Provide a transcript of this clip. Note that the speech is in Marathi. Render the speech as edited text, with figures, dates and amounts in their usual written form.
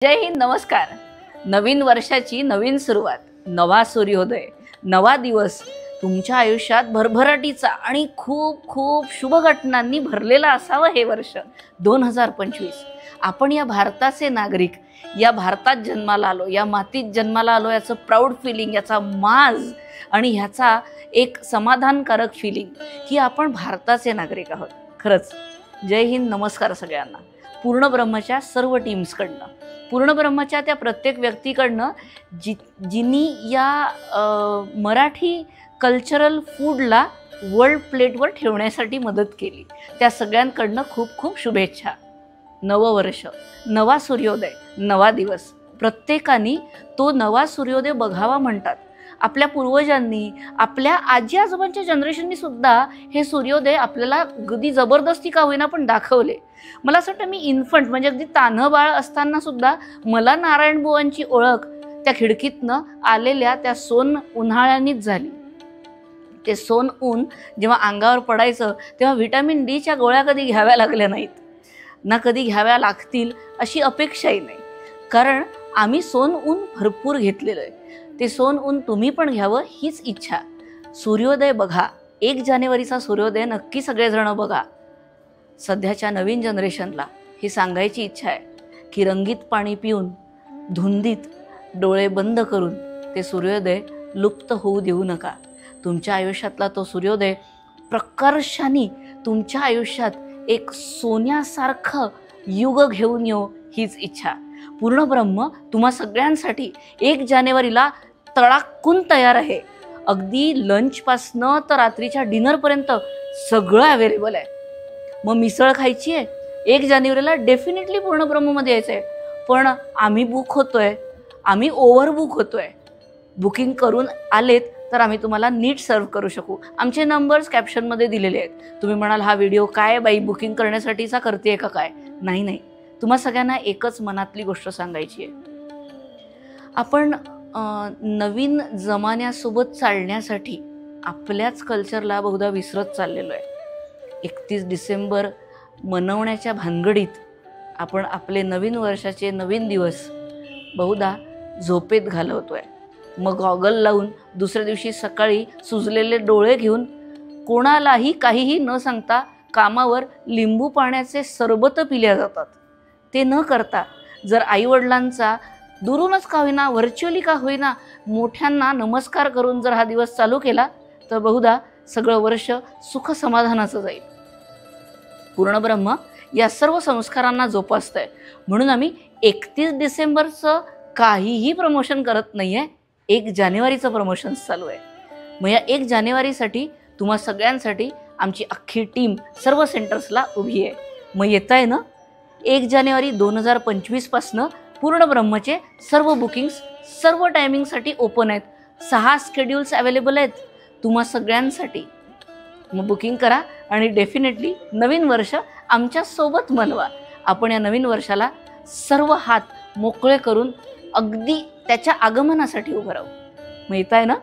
जय हिंद, नमस्कार। नवीन वर्षाची नवीन सुरुवात, नवा सूर्योदय, नवा दिवस तुमच्या आयुष्यात भरभराटीचा आणि खूप खूप शुभ घटनांनी भरलेला असावं हे वर्ष 2025। आपण या भारताचे नागरिक, या भारतात जन्माला आलो, या मातीत जन्माला आलो, याचं प्राऊड फिलिंग, याचा माज आणि ह्याचा एक समाधानकारक फिलिंग की आपण भारताचे नागरिक आहोत। खरंच जय हिंद, नमस्कार सगळ्यांना। पूर्ण ब्रह्मच्या सर्व टीम्सकडनं, पूर्ण ब्रह्मच्या त्या प्रत्येक व्यक्तीकडनं जिनी या मराठी कल्चरल फूडला वर्ल्ड प्लेटवर ठेवण्यासाठी मदत केली, त्या सगळ्यांकडनं खूप खूप शुभेच्छा। नवं वर्ष, नवा सूर्योदय, नवा दिवस, प्रत्येकाने तो नवा सूर्योदय बघावा म्हणतात। आपल्या पूर्वजांनी, आपल्या आजी आजोबांच्या जनरेशननी सुद्धा हे सूर्योदय आपल्याला अगदी जबरदस्ती का होईना पण दाखवले। मला असं वाटतं मी इन्फंट म्हणजे अगदी तान्हं बाळ असताना सुद्धा मला नारायण बुवांची ओळख त्या खिडकीतनं आलेल्या त्या सोन उन्हाळ्यानीच झाली। ते सोन ऊन जेव्हा अंगावर पडायचं तेव्हा व्हिटॅमिन डी च्या गोळ्या कधी घ्याव्या लागल्या नाहीत ना, कधी घ्याव्या लागतील अशी अपेक्षाही नाही, कारण आम्ही सोन ऊन भरपूर घेतलेलं आहे। ते सोन ऊन तुम्ही पण घ्यावं हीच इच्छा। सूर्योदय बघा, 1 जानेवारीचा सूर्योदय नक्की सगळेजण बघा। सध्याच्या नवीन जनरेशनला ही सांगायची इच्छा आहे की रंगीत पाणी पिऊन, धुंदीत डोळे बंद करून ते सूर्योदय लुप्त होऊ देऊ नका। तुमच्या आयुष्यातला तो सूर्योदय प्रकर्षाने तुमच्या आयुष्यात एक सोन्यासारखं युग घेऊन येऊ हीच इच्छा। पूर्ण ब्रह्म तुम्हा सगळ्यांसाठी 1 जानेवारीला तळाकून तयार आहे। अगदी लंचपासनं तर रात्रीच्या डिनरपर्यंत सगळं अवेलेबल आहे। मग मिसळ खायची आहे 1 जानेवारीला, डेफिनेटली पूर्ण ब्रह्ममध्ये यायचं आहे, पण आम्ही बुक होतोय, आम्ही ओव्हर बुक होतोय। बुकिंग करून आलेत तर आम्ही तुम्हाला नीट सर्व करू शकू। आमचे नंबर्स कॅप्शनमध्ये दिलेले आहेत। तुम्ही म्हणाल हा व्हिडिओ काय बाई बुकिंग करण्यासाठीचा करते का काय? नाही नाही, तुम्हा सगळ्यांना एकच मनातली गोष्ट सांगायची आहे। आपण नवीन जमान्यासोबत चालण्यासाठी आपल्याच कल्चरला बहुधा विसरत चाललेलो आहे। 31 डिसेंबर मनवण्याच्या भानगडीत आपण आपले नवीन वर्षाचे नवीन दिवस बहुधा झोपेत घालवतोय। मग गॉगल लावून दुसऱ्या दिवशी सकाळी सुजलेले डोळे घेऊन कोणालाही काहीही न सांगता कामावर लिंबू पाण्याचे सरबत पिल्या जातात। ते न करता जर आईवडिलांचा दुरूनच का होईना, व्हर्च्युअली का होईना, मोठ्यांना नमस्कार करून जर हा दिवस चालू केला तर बहुधा सगळं वर्ष सुख समाधानाचं जाईल। पूर्ण ब्रह्म या सर्व संस्कारांना जोपासतंय, म्हणून आम्ही 31 डिसेंबरचं काहीही प्रमोशन करत नाही आहे, 1 जानेवारीचं प्रमोशन चालू आहे। मग या 1 जानेवारीसाठी तुम्हा सगळ्यांसाठी आमची अख्खी टीम सर्व सेंटर्सला उभी आहे। मग येत आहे ना, 1 जानेवारी 2025 पासनं पूर्ण ब्रह्मचे सर्व बुकिंग्स सर्व टायमिंगसाठी ओपन आहेत। 6 स्केड्यूल्स अवेलेबल आहेत तुम्हा सगळ्यांसाठी। मग बुकिंग करा आणि डेफिनेटली नवीन वर्ष आमच्यासोबत मनवा। आपण या नवीन वर्षाला सर्व हात मोकळे करून अगदी त्याच्या आगमनासाठी उभं राहू। मग येत आहे ना।